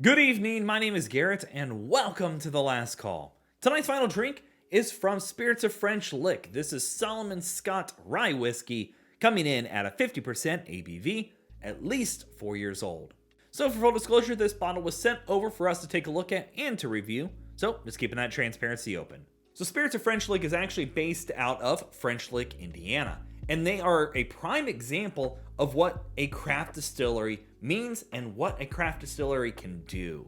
Good evening, my name is Garrett, and welcome to The Last Call. Tonight's final drink is from Spirits of French Lick. This is Solomon Scott Rye Whiskey, coming in at a 50% ABV, at least 4 years old. So for full disclosure, this bottle was sent over for us to take a look at and to review, so just keeping that transparency open. So Spirits of French Lick is actually based out of French Lick, Indiana, and they are a prime example of what a craft distillery means and what a craft distillery can do.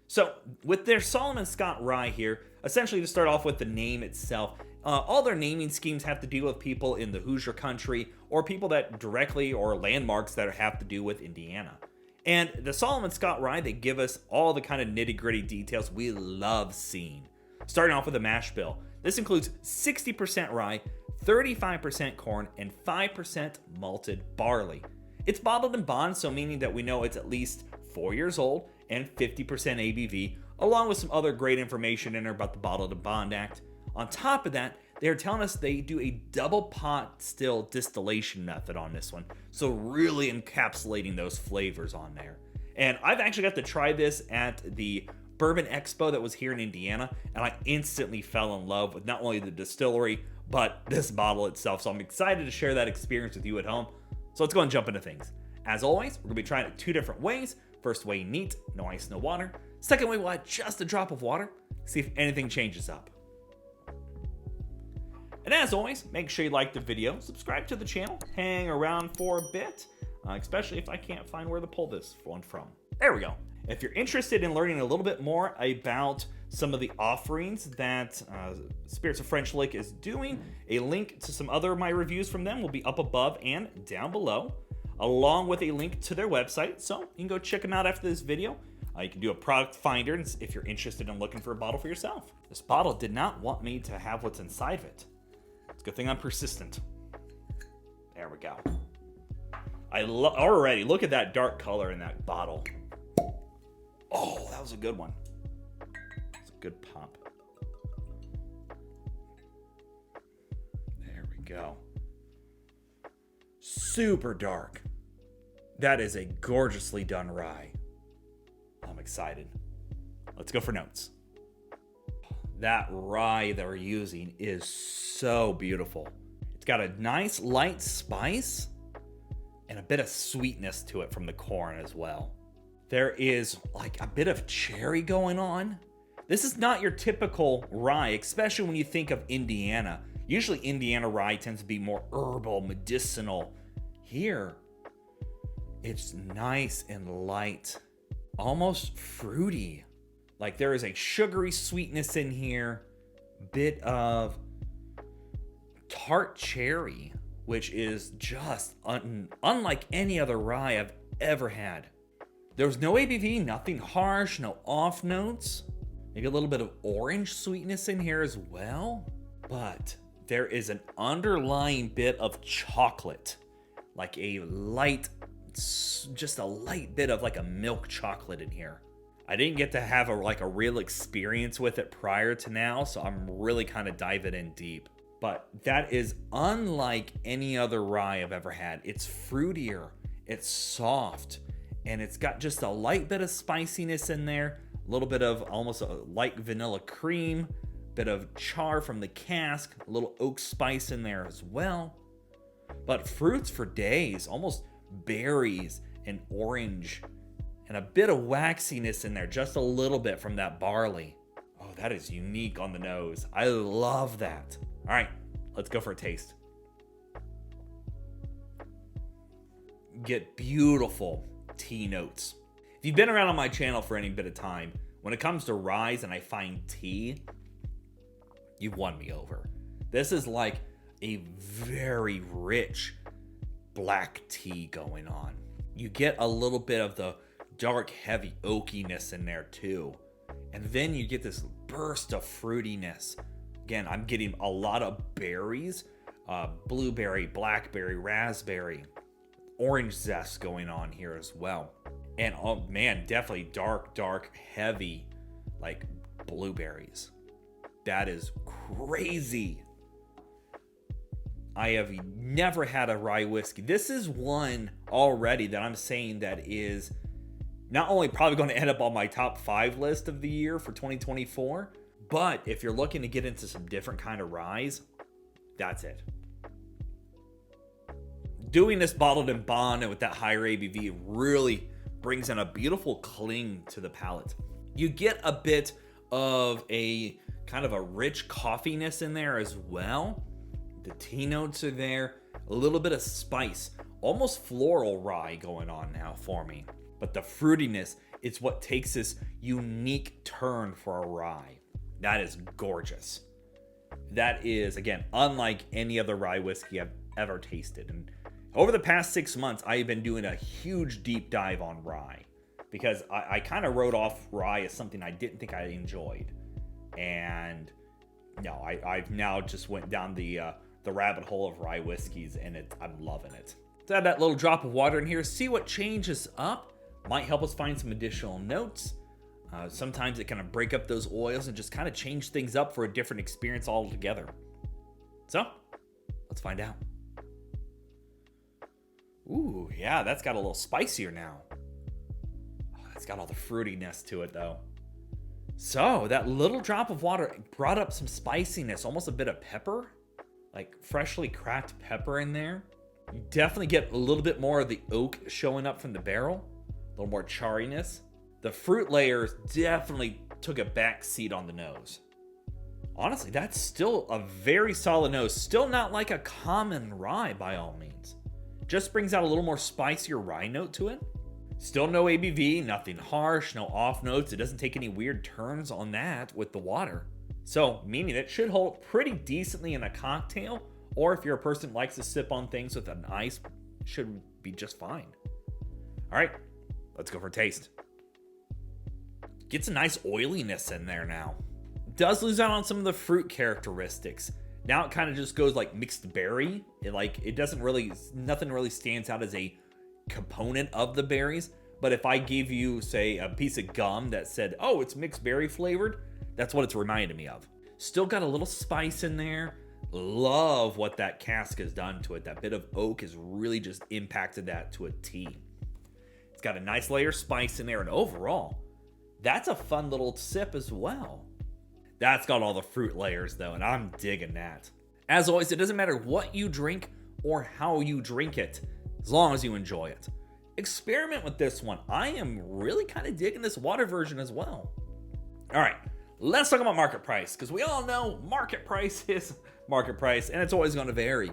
So with their Solomon Scott Rye here, essentially to start off with the name itself, all their naming schemes have to do with people in the Hoosier country or people that directly or landmarks that have to do with Indiana. And the Solomon Scott Rye, they give us all the kind of nitty-gritty details we love seeing. Starting off with the mash bill. This includes 60% rye, 35% corn, and 5% malted barley. It's bottled in bond, so meaning that we know it's at least 4 years old and 50% ABV, along with some other great information in there about the Bottled in Bond Act. On top of that, they're telling us they do a double pot still distillation method on this one, so really encapsulating those flavors on there. And I've actually got to try this at the Bourbon Expo that was here in Indiana, and I instantly fell in love with not only the distillery, but this bottle itself. So I'm excited to share that experience with you at home. So let's go and jump into things. As always, we're gonna be trying it 2 different ways. First way, neat, no ice, no water. Second way, we'll add just a drop of water, see if anything changes up. And as always, make sure you like the video, subscribe to the channel, hang around for a bit, especially if I can't find where to pull this one from. There we go. If you're interested in learning a little bit more about some of the offerings that Spirits of French Lick is doing, a link to some other of my reviews from them will be up above and down below, along with a link to their website, so you can go check them out after this video. You can do a product finder if you're interested in looking for a bottle for yourself. This bottle did not want me to have what's inside of it. It's a good thing I'm persistent. There we go. Already, look at that dark color in that bottle. Oh, that was a good one. It's a good pop. There we go. Super dark. That is a gorgeously done rye. I'm excited. Let's go for notes. That rye that we're using is so beautiful. It's got a nice light spice and a bit of sweetness to it from the corn as well. There is like a bit of cherry going on. This is not your typical rye, especially when you think of Indiana. Usually Indiana rye tends to be more herbal, medicinal. Here, it's nice and light, almost fruity. Like there is a sugary sweetness in here, bit of tart cherry, which is just unlike any other rye I've ever had. There was no ABV, nothing harsh, no off notes. Maybe a little bit of orange sweetness in here as well. But there is an underlying bit of chocolate, like a light, just a light bit of like a milk chocolate in here. I didn't get to have a real experience with it prior to now, so I'm really kind of diving in deep. But that is unlike any other rye I've ever had. It's fruitier, it's soft, and it's got just a light bit of spiciness in there, a little bit of almost a light vanilla cream, bit of char from the cask, a little oak spice in there as well. But fruits for days, almost berries and orange, and a bit of waxiness in there, just a little bit from that barley. Oh, that is unique on the nose. I love that. All right, let's go for a taste. Get beautiful tea notes. If you've been around on my channel for any bit of time, when it comes to ryes and I find tea, you've won me over. This is like a very rich black tea going on. You get a little bit of the dark, heavy oakiness in there too. And then you get this burst of fruitiness. Again, I'm getting a lot of berries, blueberry, blackberry, raspberry, orange zest going on here as well. And oh man, definitely dark, heavy, like blueberries. That is crazy. I have never had a rye whiskey. This is one already that I'm saying that is Not only probably going to end up on my top 5 list of the year for 2024, but if you're looking to get into some different kind of ryes, that's it. Doing this bottled in bond and with that higher ABV really brings in a beautiful cling to the palate. You get a bit of a kind of a rich coffeeness in there as well. The tea notes are there, a little bit of spice, almost floral rye going on now for me. But the fruitiness is what takes this unique turn for a rye. That is gorgeous. That is, again, unlike any other rye whiskey I've ever tasted. And over the past 6 months, I've been doing a huge deep dive on rye because I kind of wrote off rye as something I didn't think I enjoyed. And no, I've now just went down the rabbit hole of rye whiskeys, and I'm loving it. Let's add that little drop of water in here, see what changes up. Might help us find some additional notes. Sometimes it kind of break up those oils and just kind of change things up for a different experience altogether. So, let's find out. Ooh, yeah, that's got a little spicier now. Oh, that's got all the fruitiness to it, though. So, that little drop of water brought up some spiciness, almost a bit of pepper, like freshly cracked pepper in there. You definitely get a little bit more of the oak showing up from the barrel, a little more chariness. The fruit layers definitely took a back seat on the nose. Honestly, that's still a very solid nose. Still not like a common rye by all means. Just brings out a little more spicier rye note to it. Still no ABV, nothing harsh, no off notes. It doesn't take any weird turns on that with the water. So, meaning it should hold pretty decently in a cocktail, or if you're a person who likes to sip on things with an ice, should be just fine. All right, let's go for a taste. Gets a nice oiliness in there now. Does lose out on some of the fruit characteristics. Now it kind of just goes like mixed berry. Nothing really stands out as a component of the berries. But if I gave you, say, a piece of gum that said, oh, it's mixed berry flavored, that's what it's reminded me of. Still got a little spice in there. Love what that cask has done to it. That bit of oak has really just impacted that to a T. It's got a nice layer of spice in there, and overall, that's a fun little sip as well. That's got all the fruit layers though, and I'm digging that. As always, it doesn't matter what you drink or how you drink it, as long as you enjoy it. Experiment with this one. I am really kind of digging this water version as well. All right, let's talk about market price, because we all know market price is market price, and it's always going to vary.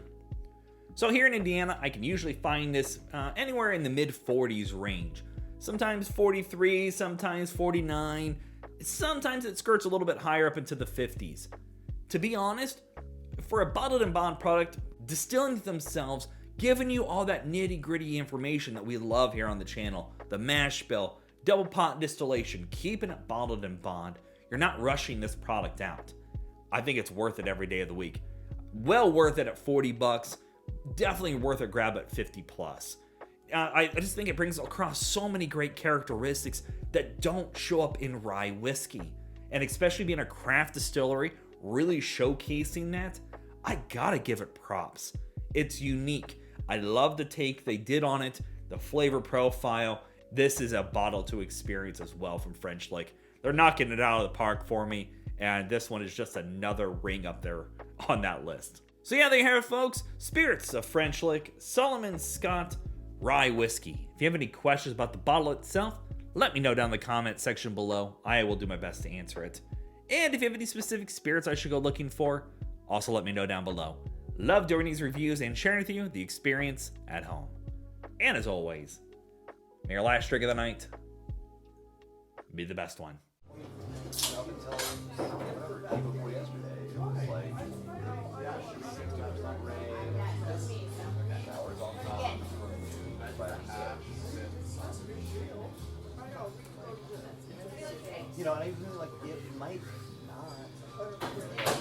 So here in Indiana, I can usually find this anywhere in the mid-40s range. Sometimes 43, sometimes 49. Sometimes it skirts a little bit higher up into the 50s. To be honest, for a bottled and bond product, distilling themselves, giving you all that nitty-gritty information that we love here on the channel, the mash bill, double pot distillation, keeping it bottled and bond, you're not rushing this product out. I think it's worth it every day of the week. Well worth it at $40. Definitely worth a grab at 50 plus. I just think it brings across so many great characteristics that don't show up in rye whiskey. And especially being a craft distillery, really showcasing that, I gotta give it props. It's unique. I love the take they did on it, the flavor profile. This is a bottle to experience as well from French Lick. They're knocking it out of the park for me, and this one is just another ring up there on that list. So yeah, there you have it, folks. Spirits of French Lick, Solomon Scott Rye Whiskey. If you have any questions about the bottle itself, let me know down in the comment section below. I will do my best to answer it. And if you have any specific spirits I should go looking for, also let me know down below. Love doing these reviews and sharing with you the experience at home. And as always, may your last drink of the night be the best one. You know, and I even like it might not.